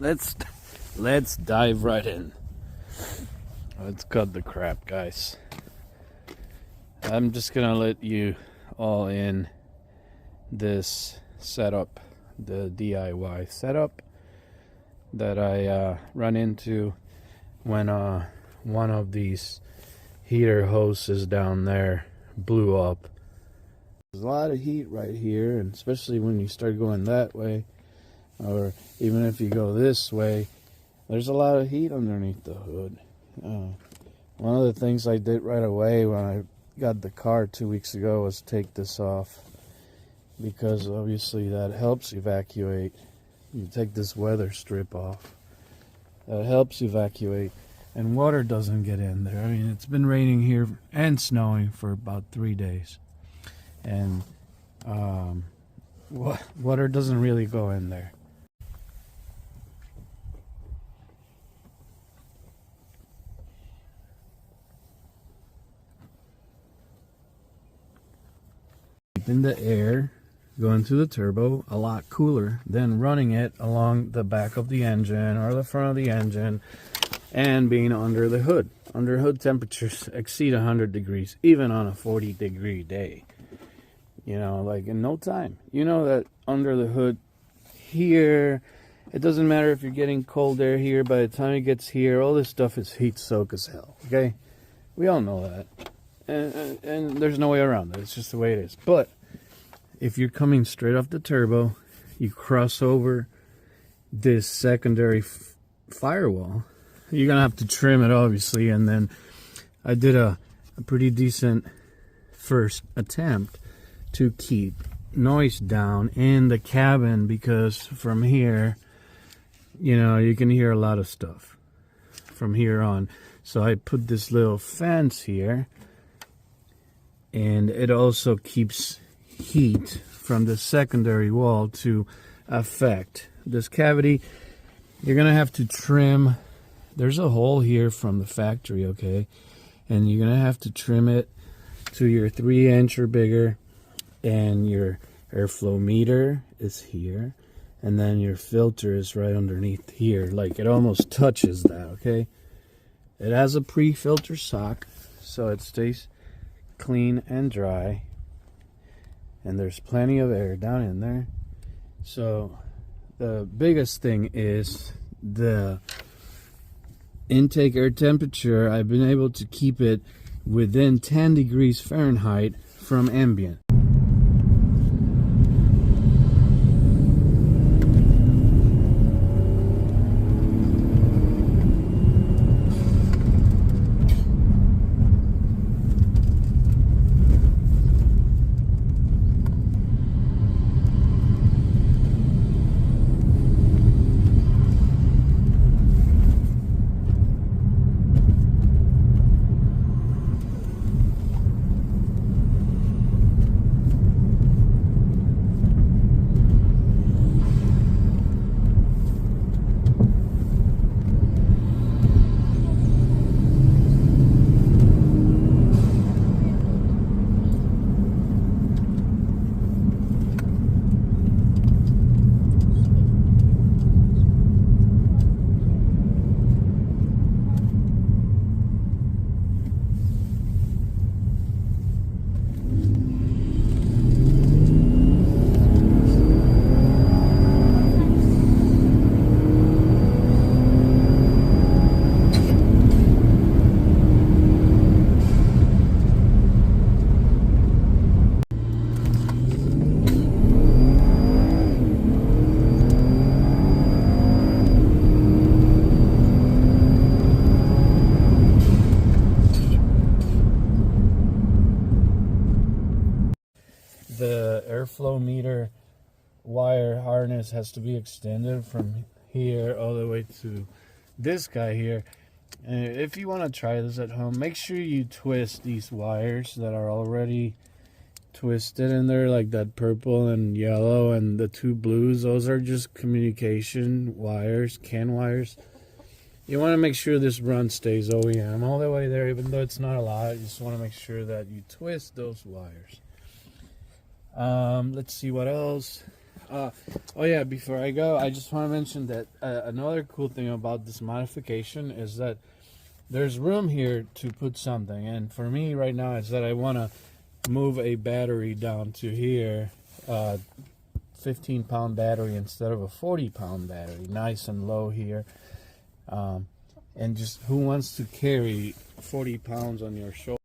let's dive right in. Let's cut the crap, guys. I'm just gonna let you all in this setup, the DIY setup that I run into when one of these heater hoses down there blew up. There's a lot of heat right here, and especially when you start going that way, or even if you go this way, there's a lot of heat underneath the hood. One of the things I did right away when I got the car 2 weeks ago was take this off, because obviously that helps evacuate. You take this weather strip off, that helps evacuate, and water doesn't get in there. I mean, it's been raining here and snowing for about 3 days, and water doesn't really go in there. In the air going through the turbo a lot cooler than running it along the back of the engine or the front of the engine and being under the hood. Under hood temperatures exceed 100 degrees even on a 40-degree day, you know, like in no time. You know that under the hood here, it doesn't matter if you're getting cold air here, by the time it gets here, all this stuff is heat soak as hell. Okay, we all know that. And there's no way around it. It's just the way it is. But if you're coming straight off the turbo, you cross over this secondary firewall, you're gonna have to trim it, obviously. And then I did a pretty decent first attempt to keep noise down in the cabin, because from here, you know, you can hear a lot of stuff from here on. So I put this little fence here, and it also keeps heat from the secondary wall to affect this cavity. You're gonna have to trim. There's a hole here from the factory, okay, and you're gonna have to trim it to your 3-inch or bigger, and your airflow meter is here, and then your filter is right underneath here. Like, it almost touches that, okay. It has a pre-filter sock, so it stays clean and dry, and there's plenty of air down in there. So the biggest thing is the intake air temperature. I've been able to keep it within 10 degrees Fahrenheit from ambient. The airflow meter wire harness has to be extended from here all the way to this guy here. And if you want to try this at home, make sure you twist these wires that are already twisted in there, like that purple and yellow and the two blues. Those are just communication wires, CAN wires. You want to make sure this run stays OEM all the way there, even though it's not a lot. You just want to make sure that you twist those wires. Let's see what else. Oh yeah, before I go, I just want to mention that another cool thing about this modification is that there's room here to put something. And for me right now, is that I want to move a battery down to here, 15-pound battery instead of a 40-pound battery, nice and low here. And just who wants to carry 40 pounds on your shoulder?